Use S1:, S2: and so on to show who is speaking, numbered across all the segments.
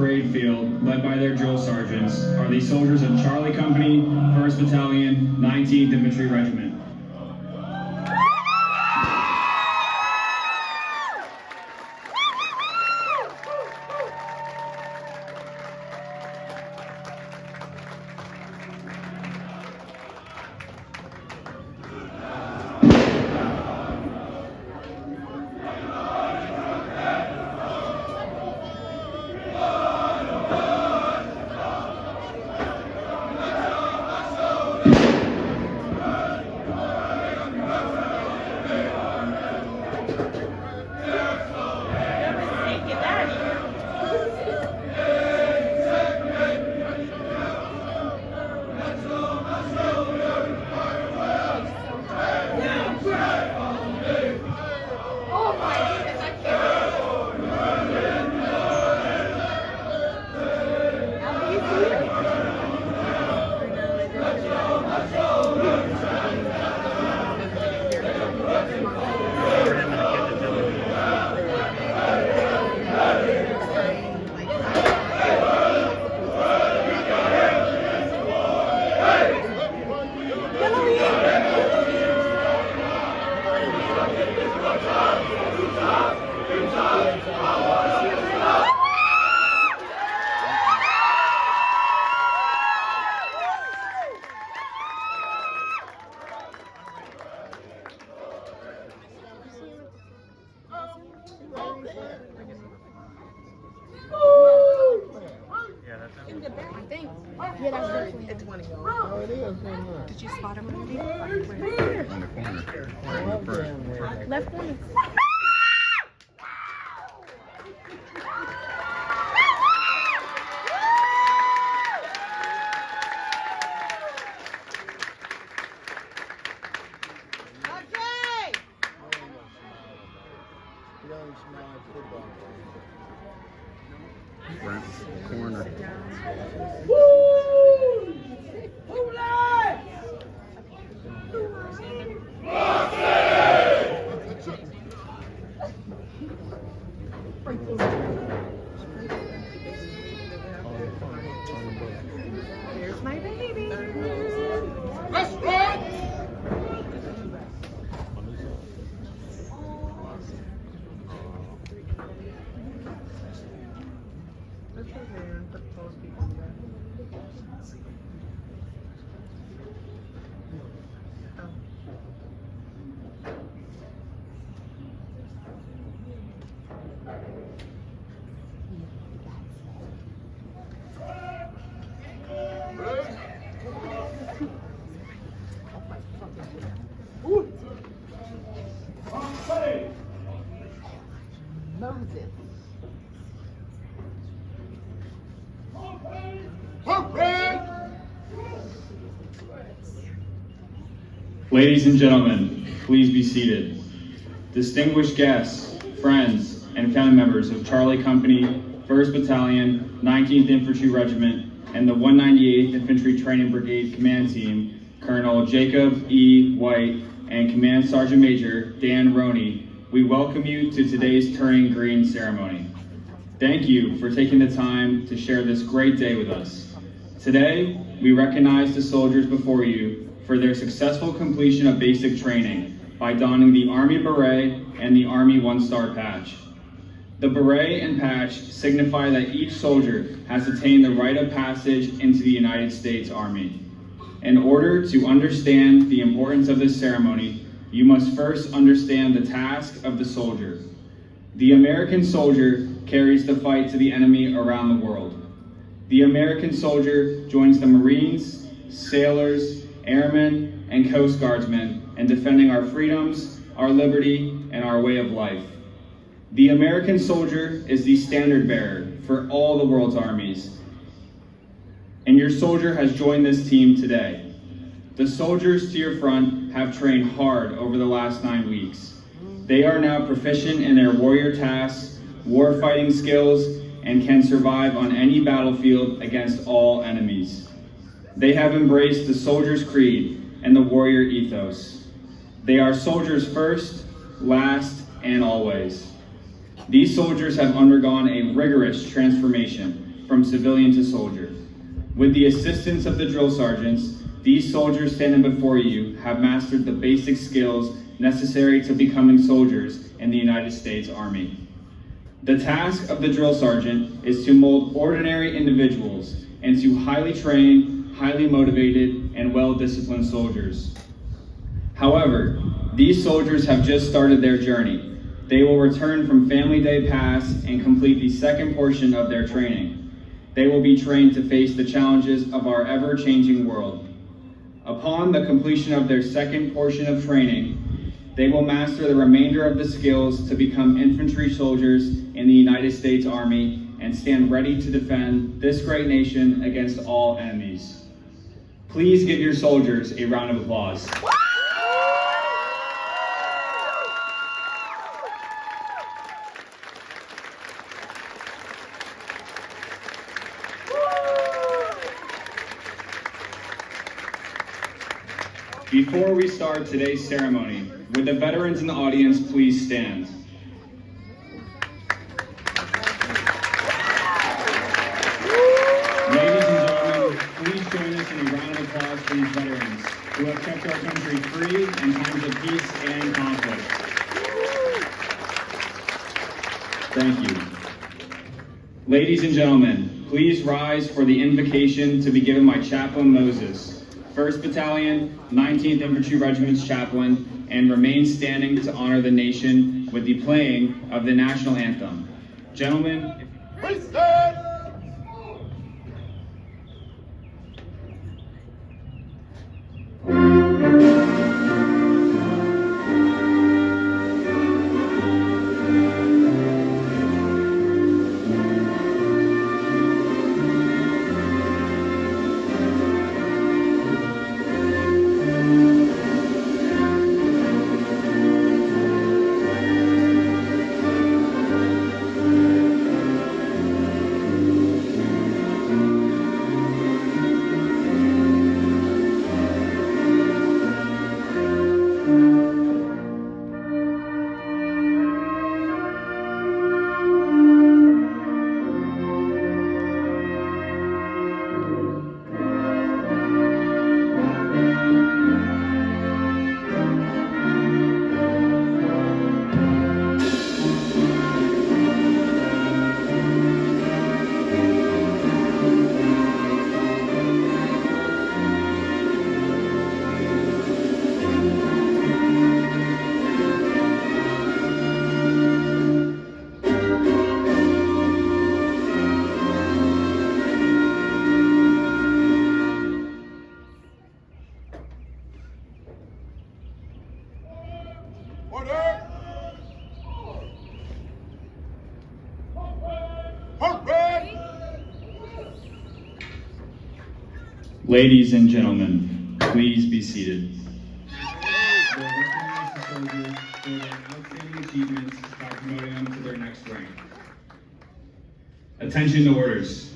S1: parade field, led by their drill sergeants, are the soldiers of Charlie Company, 1st Battalion, 19th Infantry Regiment.
S2: Yeah, that's definitely it's one of y'all. Oh, it is. Did you spot him already?
S3: On the corner.
S2: Left corner.
S3: Front corner.
S2: Here's my baby. Moses.
S1: Ladies and gentlemen, please be seated. Distinguished guests, friends, and family members of Charlie Company, 1st Battalion, 19th Infantry Regiment, and the 198th Infantry Training Brigade Command Team, Colonel Jacob E. White and Command Sergeant Major Dan Roney, we welcome you to today's Turning Green ceremony. Thank you for taking the time to share this great day with us. Today, we recognize the soldiers before you for their successful completion of basic training by donning the Army Beret and the Army One-Star Patch. The beret and patch signify that each soldier has attained the rite of passage into the United States Army. In order to understand the importance of this ceremony, you must first understand the task of the soldier. The American soldier carries the fight to the enemy around the world. The American soldier joins the Marines, sailors, airmen, and Coast Guardsmen in defending our freedoms, our liberty, and our way of life. The American soldier is the standard bearer for all the world's armies, and your soldier has joined this team today. The soldiers to your front have trained hard over the last 9 weeks. They are now proficient in their warrior tasks, war-fighting skills, and can survive on any battlefield against all enemies. They have embraced the soldier's creed and the warrior ethos. They are soldiers first, last, and always. These soldiers have undergone a rigorous transformation from civilian to soldier. With the assistance of the drill sergeants, these soldiers standing before you have mastered the basic skills necessary to becoming soldiers in the United States Army. The task of the drill sergeant is to mold ordinary individuals into highly trained, highly motivated, and well-disciplined soldiers. However, these soldiers have just started their journey. They will return from Family Day Pass and complete the second portion of their training. They will be trained to face the challenges of our ever-changing world. Upon the completion of their second portion of training, they will master the remainder of the skills to become infantry soldiers in the United States Army and stand ready to defend this great nation against all enemies. Please give your soldiers a round of applause. Before we start today's ceremony, would the veterans in the audience please stand? Ladies and gentlemen, please join us in a round of applause for these veterans who have kept our country free in times of peace and conflict. Thank you. Ladies and gentlemen, please rise for the invocation to be given by Chaplain Moses, 1st Battalion, 19th Infantry Regiment's chaplain, and remain standing to honor the nation with the playing of the national anthem. Gentlemen,
S4: We stand! Order! Hurry!
S1: ladies and gentlemen, please be seated. We'll recognize the soldiers for their outstanding achievements by promoting them to their next rank. Attention to orders.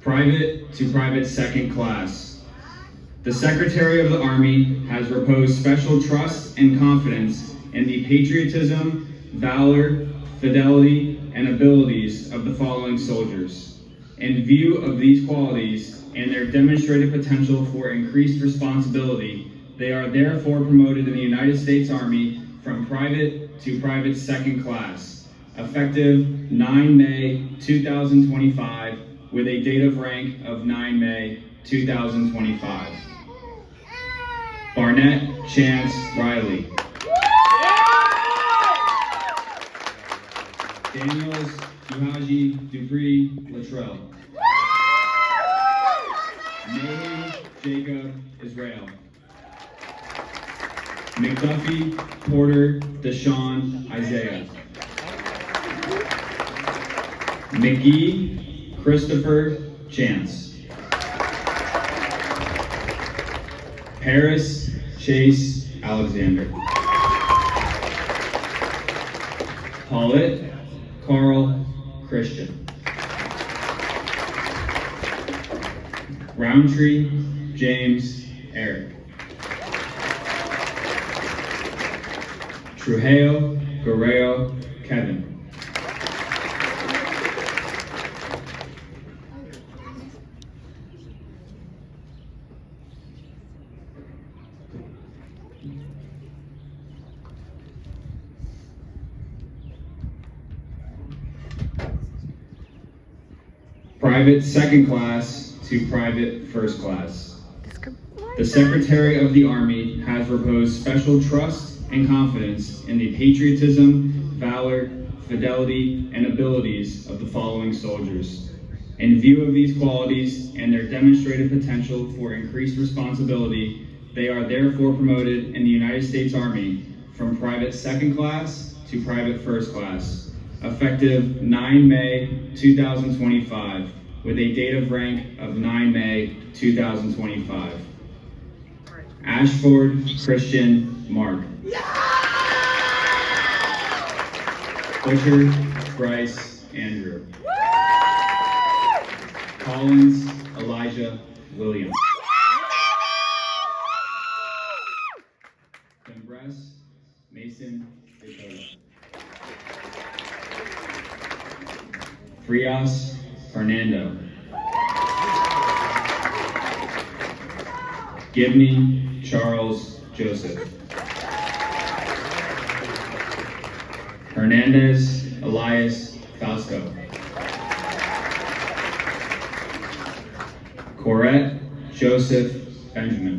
S1: Private to private second class. The Secretary of the Army has reposed special trust and confidence in the patriotism, valor, fidelity, and abilities of the following soldiers. In view of these qualities and their demonstrated potential for increased responsibility, they are therefore promoted in the United States Army from private to private second class, effective 9 May 2025, with a date of rank of 9 May 2025. Barnett Chance Riley. Daniels Uhaji Dupree Latrell. Nolan Jacob Israel. McDuffie Porter Deshaun Isaiah. McGee Christopher Chance. Paris Chase Alexander. Paulette Carl Christian. Roundtree James Eric. Trujillo Guerrero Kevin. private second class to private first class. The Secretary of the Army has reposed special trust and confidence in the patriotism, valor, fidelity, and abilities of the following soldiers. In view of these qualities and their demonstrated potential for increased responsibility, they are therefore promoted in the United States Army from private second class to private first class, effective 9 May 2025, with a date of rank of 9 May 2025. Ashford Christian Mark. Butcher Bryce Andrew. Collins Elijah Williams. Dembress Mason Dakota. Frias Fernando. Gibney Charles Joseph. Hernandez Elias Fausto. Corette Joseph Benjamin.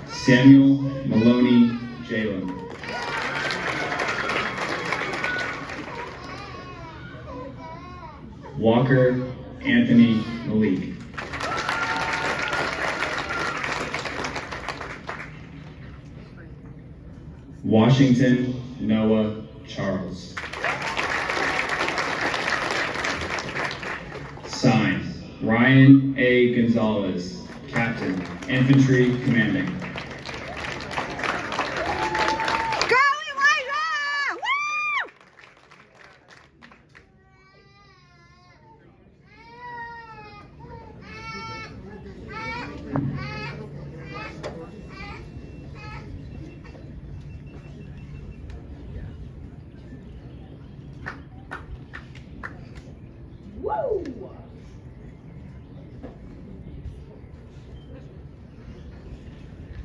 S1: Samuel Maloney Jalen. Walker Anthony Malik. Washington Noah Charles. Signed, Ryan A. Gonzalez, Captain, Infantry Commanding.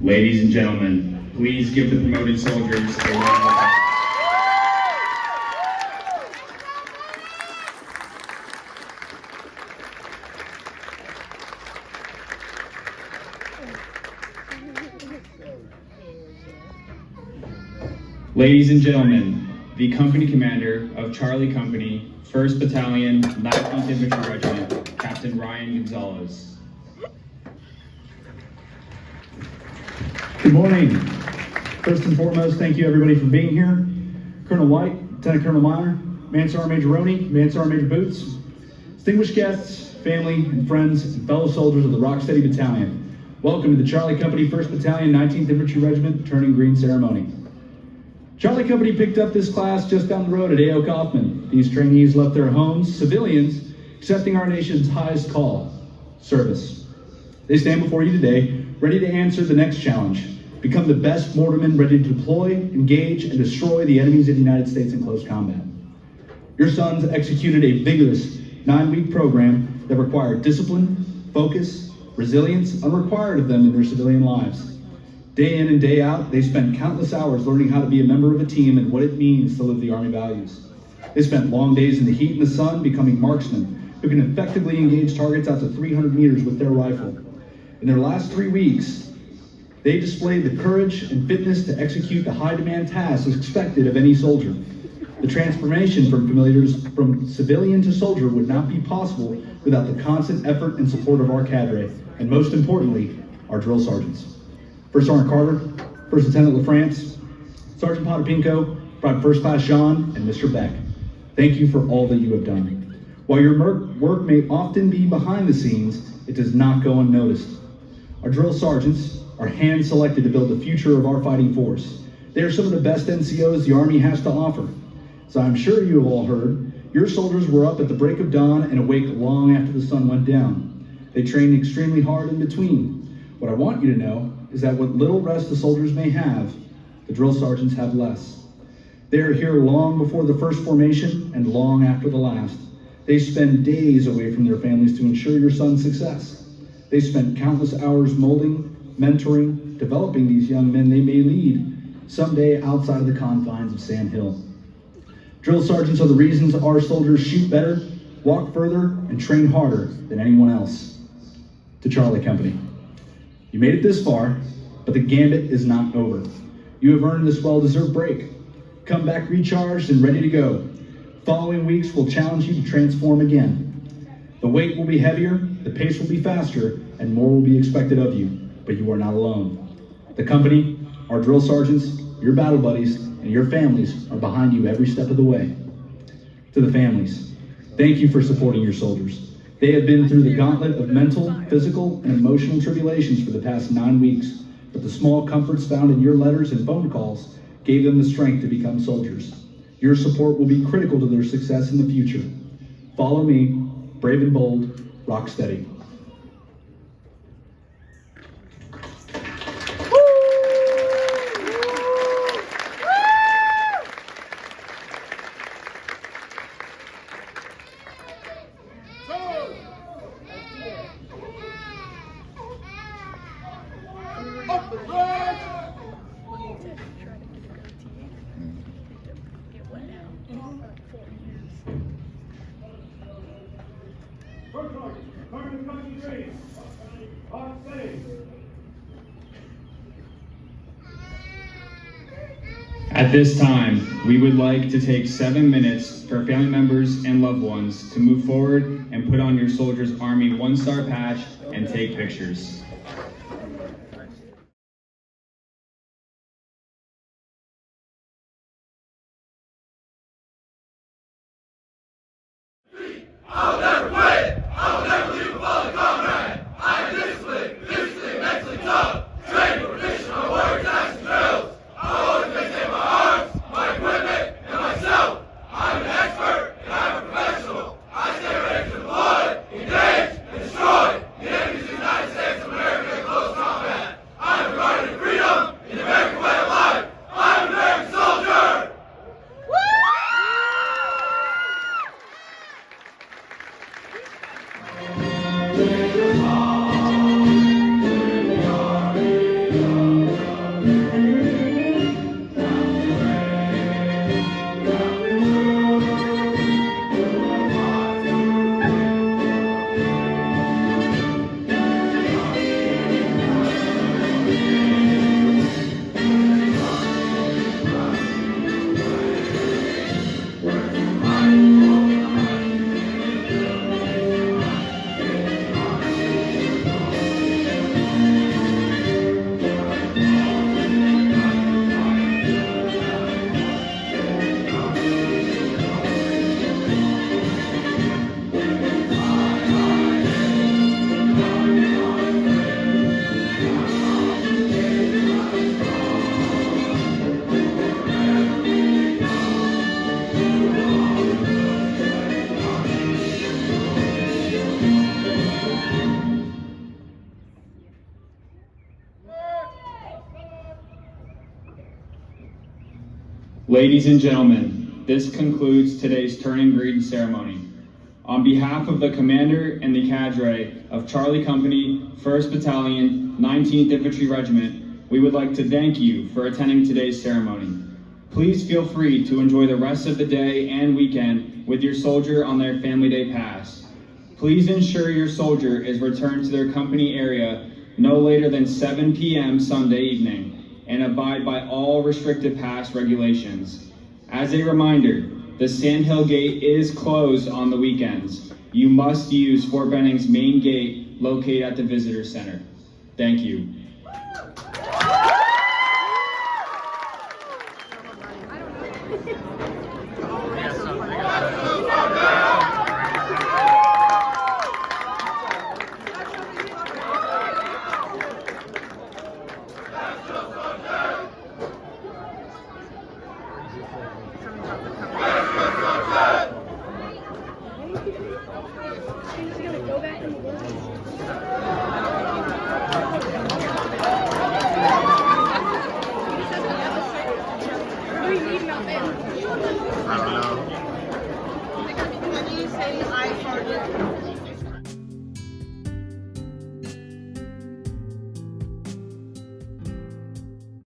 S1: Ladies and gentlemen, please give the promoted soldiers a round of applause. Ladies and gentlemen, the company commander of Charlie Company, 1st Battalion, 19th Infantry Regiment, Captain Ryan Gonzalez.
S5: Good morning. First and foremost, thank you everybody for being here. Colonel White, Lieutenant Colonel Meyer, Main Sergeant Major Roney, Main Sergeant Major Boots, distinguished guests, family and friends, and fellow soldiers of the Rocksteady Battalion. Welcome to the Charlie Company 1st Battalion, 19th Infantry Regiment Turning Green ceremony. Charlie Company picked up this class just down the road at A.O. Kaufman. These trainees left their homes, civilians, accepting our nation's highest call, service. They stand before you today, ready to answer the next challenge. Become the best mortarmen ready to deploy, engage, and destroy the enemies of the United States in close combat. Your sons executed a vigorous 9-week program that required discipline, focus, resilience, unrequired of them in their civilian lives. Day in and day out, they spent countless hours learning how to be a member of a team and what it means to live the Army values. They spent long days in the heat and the sun becoming marksmen who can effectively engage targets out to 300 meters with their rifle. In their last 3 weeks, they displayed the courage and fitness to execute the high-demand tasks expected of any soldier. The transformation from civilian to soldier would not be possible without the constant effort and support of our cadre, and most importantly, our drill sergeants. First Sergeant Carter, First Lieutenant LaFrance, Sergeant Potapinko, Private First Class Sean, and Mr. Beck. Thank you for all that you have done. While your work may often be behind the scenes, it does not go unnoticed. Our drill sergeants are hand-selected to build the future of our fighting force. They are some of the best NCOs the Army has to offer. As I'm sure you have all heard, your soldiers were up at the break of dawn and awake long after the sun went down. They trained extremely hard in between. What I want you to know is that what little rest the soldiers may have, the drill sergeants have less. They are here long before the first formation and long after the last. They spend days away from their families to ensure your son's success. They spent countless hours molding, mentoring, developing these young men they may lead someday outside of the confines of Sand Hill. Drill sergeants are the reasons our soldiers shoot better, walk further, and train harder than anyone else. To Charlie Company, you made it this far, but the gambit is not over. You have earned this well-deserved break. Come back recharged and ready to go. Following weeks will challenge you to transform again. The weight will be heavier, the pace will be faster, and more will be expected of you, but you are not alone. The company, our drill sergeants, your battle buddies, and your families are behind you every step of the way. To the families, thank you for supporting your soldiers. They have been through the gauntlet of mental, physical, and emotional tribulations for the past 9 weeks, but the small comforts found in your letters and phone calls gave them the strength to become soldiers. Your support will be critical to their success in the future. Follow me, brave and bold, rock steady.
S1: At this time, we would like to take 7 minutes for family members and loved ones to move forward and put on your Soldier's Army 1-star patch and take pictures.
S4: I'll never quit! I'll never leave a fallen comrade! I am disciplined, physically, mentally tough, trained for professional warrior action drills. I'll always maintain my arms, my equipment, and myself. I'm an expert, and I'm a professional. I stay ready for the blood, engage, and destroy the enemies of the United States of America in close combat. I'm regarded in freedom, in the American way of life. I'm an American soldier!
S1: Ladies and gentlemen, this concludes today's turn and greeting ceremony. On behalf of the commander and the cadre of Charlie Company, 1st Battalion, 19th Infantry Regiment, we would like to thank you for attending today's ceremony. Please feel free to enjoy the rest of the day and weekend with your soldier on their Family Day pass. Please ensure your soldier is returned to their company area no later than 7 p.m. Sunday evening, and abide by all restricted pass regulations. As a reminder, the Sandhill Gate is closed on the weekends. You must use Fort Benning's main gate located at the Visitor Center. Thank you.
S3: I don't know.